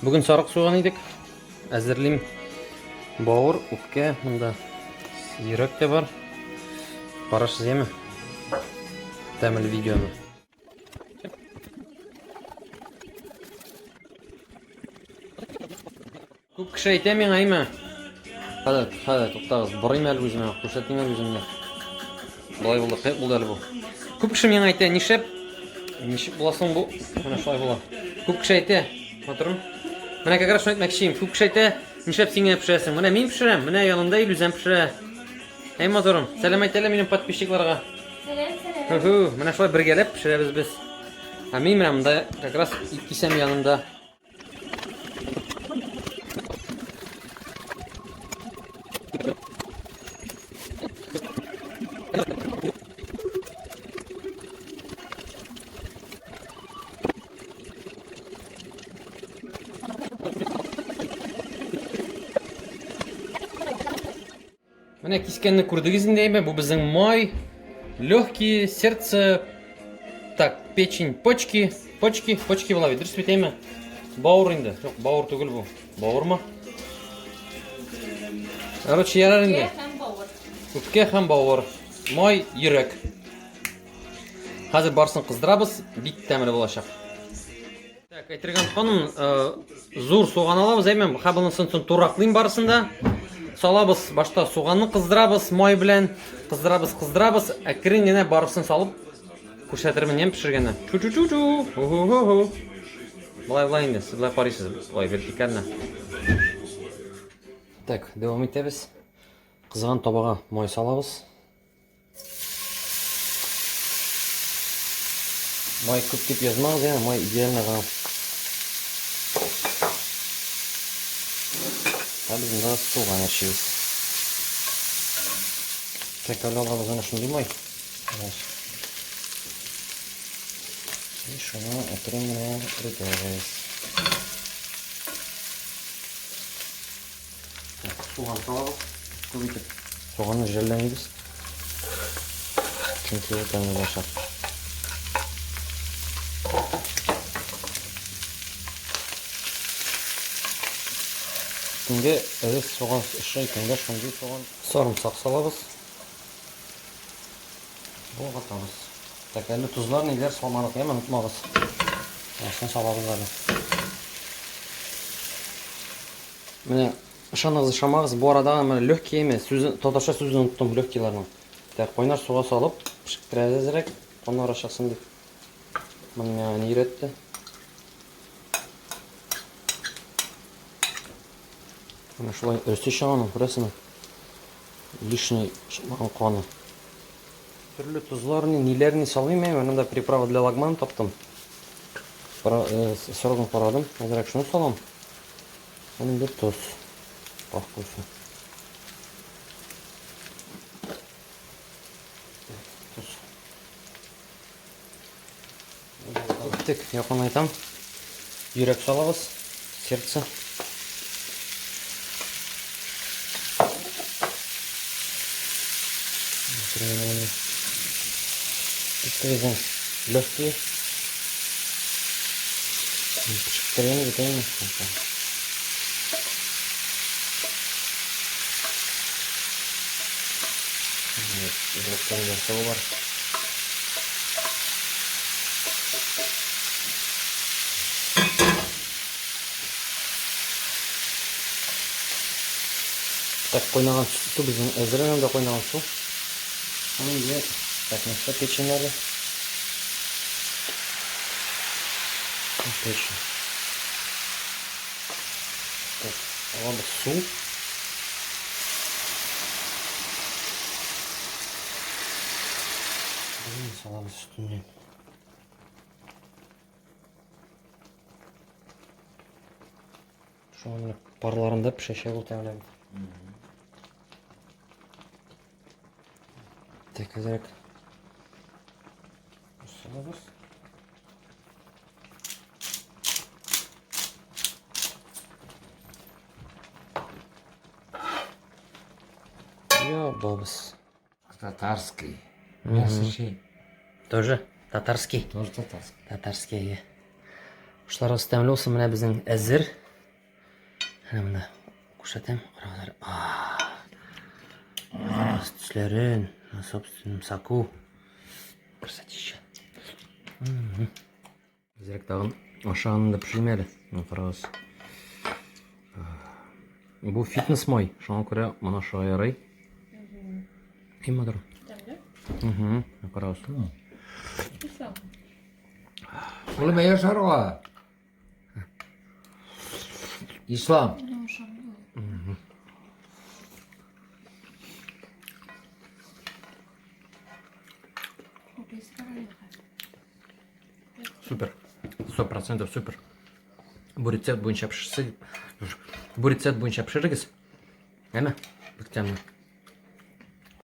Bugün sarık soğan yedik. Әзірлейм. Бауыр, үпке, мында йөрәк те бар. Қарашсыз еме? Тәмле видеоны. Күп кеше әйтә миңа әйме. Хәдә, туктагыз, борыйм әле үземә, күрсәтим әле үземне. Болай булды, кыек булды әле бу. Күп кеше миңа әйтә, нишеп буласың бу? Менә шулай була. Күп кеше әйтә, матурым. Менә как раз шуны әйтмәкче, күп кеше әйтә, нишеп сиңа пешерәсең? Менә мин пешерәм, менә янымда Илүзәм пешерә. Әй матурым, сәлам әйт әле минем подписчикларга. Сәлам. Менә шулай бергәләп пешерәбез без. Мин менә монда как раз кисәм янымда. Менә кискәнне күрдегез инде әйме, бу безнең май, легкие, сердце, так, печень, почки була бит, дөрес бит әйме? Бауыр инде. Юк, бауыр түгел бу. Бауырмы? Короче, ярар инде. Үпкә һәм бауыр. Май, йөрәк. Хәзер барсын кыздырабыз, бик тәмле булачак. Так, әйтергән ханым, зур суган алабыз әйме, хабылысын тураклыйм барысында. Салабыз, башта суганны кыздырабыз, май белән кыздырабыз, әкрен генә барысын салып күрсәтермен нем пешергәнне. Чу-чу-чу-чу. Ху-ху-ху. Болай инде, сез болай карыйсыз, болай вертикально. Так, дәвам итәбез. Кызган табага май салабыз. Май күп дип язмагыз, май идеально гына. Biz bunda soğan yaşıyoruz. Tekrar alalım şunu mı? Evet. Şimdi şunu oturumuna kıracağız. Soğan alalım. Soğanı jellemeyiz. Çünkü o tane başlar. Şimdi evet soğan işleyken şimdi soğan sarımsak salabız. Bu katımız. Tekerli tuzlar neler salmalık hemen unutmağız. Aslında salabız zaten. Mene ışanızı şamağız bu arada ama löhki yeme. Totaşa sözünü unuttum löhkilerini. Tek koynar suğa salıp pişiktireceğiz direkt. Onlar aşağısın deyip. Bunu yani iretti. Ana şulay öste şağının burasını лишний қаны. Түрлі тузларны, нелерни салмайм, мен да приправа для лагман таптым. Сырығын қарадым, әзірек шunu салам. Оның бір тұз. Бақ қойсын. Тұз. Өттік, яқын айтам. Үйрек салабыз, сердце. Отрезаем легкие. Пшикаем витамины. Так, қойнаған су біздің әзірленді қойнаған су. Onun gibi takmışta peçinleri. Peçin. Так, alalım su. Bunu salalım üstüne. Şu an parlarında pişecek muhtemelen. Tek olarak salabız. Я бабус. Татарский. Мясо şey. Тоже татарский. Тоже татарский. Татарский. Ушыларга тәмле булсын, менә безнең әзер. Әне кушатайм, қарағылар. Қарағыз түслерін, на собственном соку. Красотища. Зірек тағын ашағында пішілме әлі. Қарағыз. Бұл фитнес мой. Шаңа көре мұна шаға ярай. Има дұрым. Қарағыз. Oğlum yaşar o. İslam. Супер. 100% супер. Бұл рецепт бойынша пішірсіз. Бұл рецепт бойынша пішірігіз. Әмі? Бүктемі.